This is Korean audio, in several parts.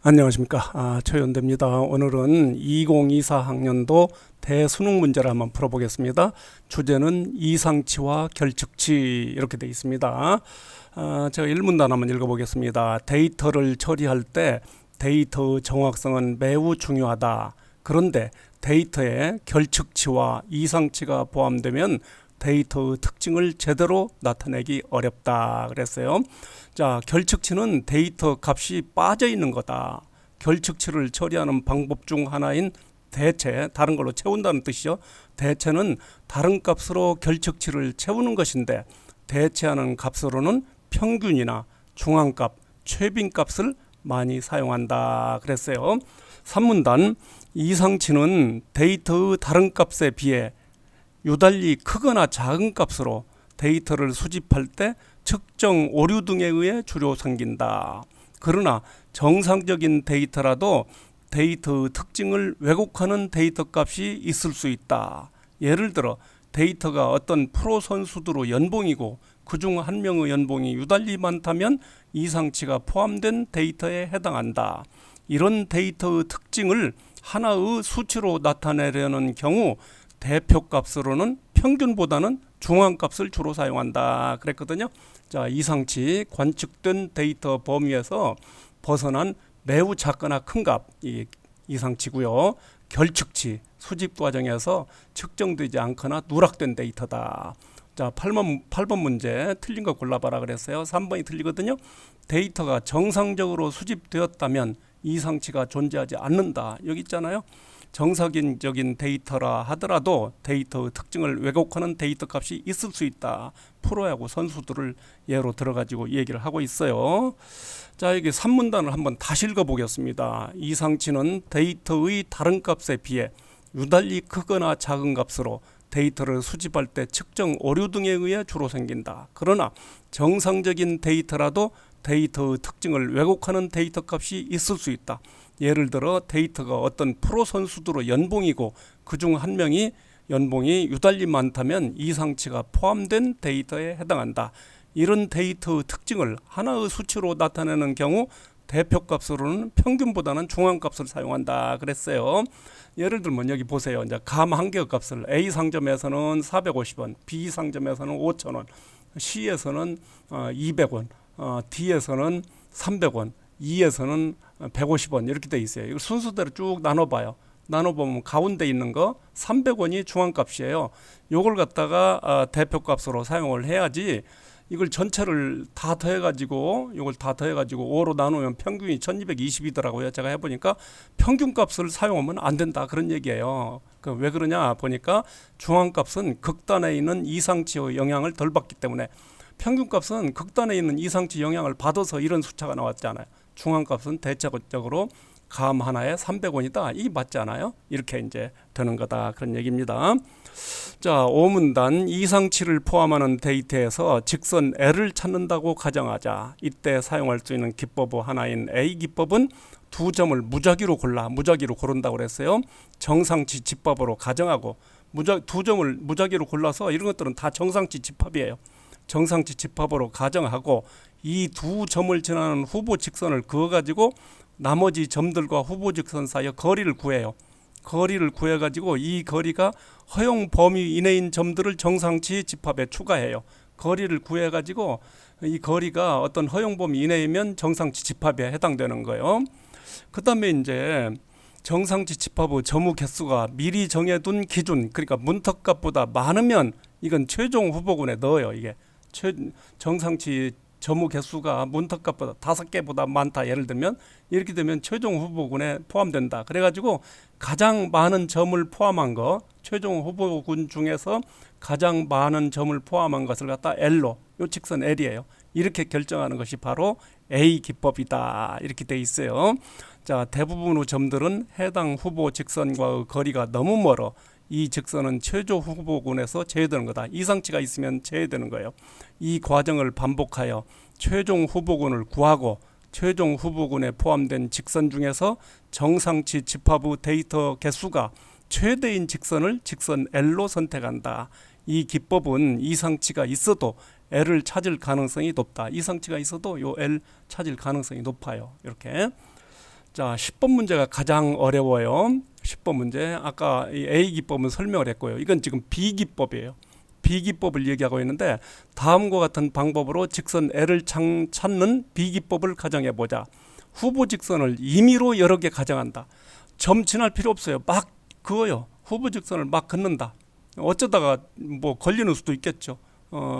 안녕하십니까. 최연대입니다. 오늘은 2024학년도 대수능 문제를 한번 풀어보겠습니다. 주제는 이상치와 결측치 이렇게 되어 있습니다. 제가 1문단 한번 읽어보겠습니다. 데이터를 처리할 때 데이터 정확성은 매우 중요하다. 그런데 데이터에 결측치와 이상치가 포함되면 데이터의 특징을 제대로 나타내기 어렵다 그랬어요. 자, 결측치는 데이터 값이 빠져 있는 거다. 결측치를 처리하는 방법 중 하나인 대체, 다른 걸로 채운다는 뜻이죠. 대체는 다른 값으로 결측치를 채우는 것인데, 대체하는 값으로는 평균이나 중앙값, 최빈값을 많이 사용한다 그랬어요. 3문단, 이상치는 데이터의 다른 값에 비해 유달리 크거나 작은 값으로 데이터를 수집할 때 측정 오류 등에 의해 주로 생긴다. 그러나 정상적인 데이터라도 데이터의 특징을 왜곡하는 데이터 값이 있을 수 있다. 예를 들어 데이터가 어떤 프로 선수들의 연봉이고 그중 한 명의 연봉이 유달리 많다면 이상치가 포함된 데이터에 해당한다. 이런 데이터의 특징을 하나의 수치로 나타내려는 경우 대표값으로는 평균보다는 중앙값을 주로 사용한다 그랬거든요. 자, 이상치 관측된 데이터 범위에서 벗어난 매우 작거나 큰 값, 이 이상치고요. 결측치 수집 과정에서 측정되지 않거나 누락된 데이터다. 자, 8번 문제 틀린 거 골라봐라 그랬어요. 3번이 틀리거든요. 데이터가 정상적으로 수집되었다면 이상치가 존재하지 않는다. 여기 있잖아요. 정상적인 데이터라 하더라도 데이터의 특징을 왜곡하는 데이터 값이 있을 수 있다. 프로야구 선수들을 예로 들어가지고 얘기를 하고 있어요. 자, 여기 3문단을 한번 다시 읽어보겠습니다. 이상치는 데이터의 다른 값에 비해 유달리 크거나 작은 값으로 데이터를 수집할 때 측정 오류 등에 의해 주로 생긴다. 그러나 정상적인 데이터라도 데이터의 특징을 왜곡하는 데이터 값이 있을 수 있다. 예를 들어 데이터가 어떤 프로 선수들의 연봉이고 그중 한 명이 연봉이 유달리 많다면 이상치가 포함된 데이터에 해당한다. 이런 데이터의 특징을 하나의 수치로 나타내는 경우 대표값으로는 평균보다는 중앙값을 사용한다 그랬어요. 예를 들면 여기 보세요. 이제 감 한 개의 값을 A 상점에서는 450원, B 상점에서는 5,000원, C에서는 200원, D에서는 300원, E에서는 150원 이렇게 돼 있어요. 이걸 순서대로 쭉 나눠봐요. 나눠보면 가운데 있는 거 300원이 중앙값이에요. 이걸 갖다가 대표값으로 사용을 해야지. 이걸 전체를 다 더해가지고 이걸 다 더해가지고 5로 나누면 평균이 1220이더라고요. 제가 해보니까 평균값을 사용하면 안 된다 그런 얘기예요. 왜 그러냐 보니까 중앙값은 극단에 있는 이상치의 영향을 덜 받기 때문에, 평균값은 극단에 있는 이상치 영향을 받아서 이런 숫자가 나왔잖아요. 중앙값은 대체적으로 감 하나에 300원이다. 이게 맞지 않아요? 이렇게 이제 되는 거다 그런 얘기입니다. 자, 5문단 이상치를 포함하는 데이터에서 직선 L을 찾는다고 가정하자. 이때 사용할 수 있는 기법 하나인 A 기법은 두 점을 무작위로 고른다고 그랬어요. 정상치 집합으로 가정하고 두 점을 무작위로 골라서 이런 것들은 다 정상치 집합이에요. 정상치 집합으로 가정하고 이 두 점을 지나는 후보 직선을 그어가지고 나머지 점들과 후보 직선 사이의 거리를 구해요. 거리를 구해가지고 이 거리가 허용 범위 이내인 점들을 정상치 집합에 추가해요. 거리를 구해가지고 이 거리가 어떤 허용 범위 이내이면 정상치 집합에 해당되는 거예요. 그 다음에 이제 정상치 집합의 점의 개수가 미리 정해둔 기준, 그러니까 문턱값보다 많으면 이건 최종 후보군에 넣어요. 이게 정상치 점의 개수가 문턱값보다 5개보다 많다. 예를 들면 이렇게 되면 최종 후보군에 포함된다. 그래가지고 가장 많은 점을 포함한 거, 최종 후보군 중에서 가장 많은 점을 포함한 것을 갖다 L로, 요 직선 L이에요. 이렇게 결정하는 것이 바로 A 기법이다. 이렇게 돼 있어요. 자, 대부분의 점들은 해당 후보 직선과의 거리가 너무 멀어 이 직선은 최종 후보군에서 제외되는 거다. 이상치가 있으면 제외되는 거예요. 이 과정을 반복하여 최종 후보군을 구하고 최종 후보군에 포함된 직선 중에서 정상치 집합의 데이터 개수가 최대인 직선을 직선 L로 선택한다. 이 기법은 이상치가 있어도 L을 찾을 가능성이 높다. 이상치가 있어도 요 L 찾을 가능성이 높아요. 이렇게. 자, 10번 문제가 가장 어려워요. 10번 문제. 아까 이 A기법은 설명을 했고요. 이건 지금 B기법이에요. B기법을 얘기하고 있는데 다음과 같은 방법으로 직선 L을 찾는 B기법을 가정해 보자. 후보 직선을 임의로 여러 개 가정한다. 점 지날 필요 없어요. 막 그어요. 후보 직선을 막 긋는다. 어쩌다가 뭐 걸리는 수도 있겠죠.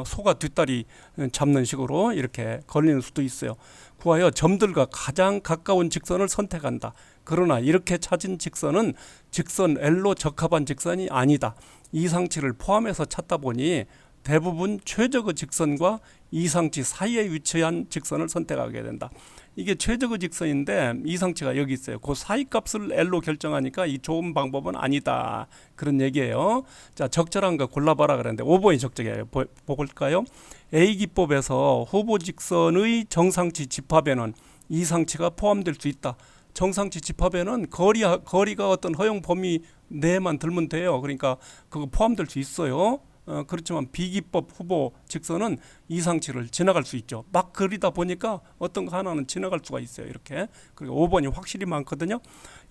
소가 뒷다리 잡는 식으로 이렇게 걸리는 수도 있어요. 구하여 점들과 가장 가까운 직선을 선택한다. 그러나 이렇게 찾은 직선은 직선 L로 적합한 직선이 아니다. 이상치를 포함해서 찾다 보니 대부분 최적의 직선과 이상치 사이에 위치한 직선을 선택하게 된다. 이게 최적의 직선인데 이상치가 여기 있어요. 그 사이 값을 L로 결정하니까 이 좋은 방법은 아니다. 그런 얘기예요. 자, 적절한 거 골라봐라 그랬는데 5번이 적절해요. 볼까요? A기법에서 후보 직선의 정상치 집합에는 이상치가 포함될 수 있다. 정상치 집합에는 거리가 어떤 허용 범위 내만 들면 돼요. 그러니까 그거 포함될 수 있어요. 그렇지만 B기법 후보 직선은 이상치를 지나갈 수 있죠. 막 그리다 보니까 어떤 거 하나는 지나갈 수가 있어요. 이렇게. 그리고 5번이 확실히 많거든요.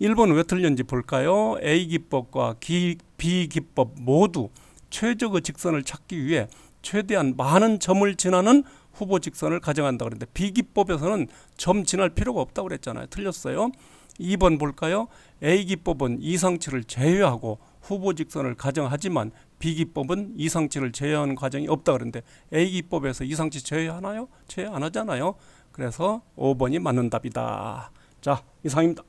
1번은 왜 틀렸는지 볼까요? A기법과 B기법 모두 최적의 직선을 찾기 위해 최대한 많은 점을 지나는 후보 직선을 가정한다 그랬는데 B기법에서는 점 지날 필요가 없다고 그랬잖아요. 틀렸어요. 2번 볼까요? A기법은 이상치를 제외하고 후보 직선을 가정하지만 B기법은 이상치를 제외하는 과정이 없다 그러는데 A기법에서 이상치 제외하나요? 제외 안 하잖아요. 그래서 5번이 맞는 답이다. 자, 이상입니다.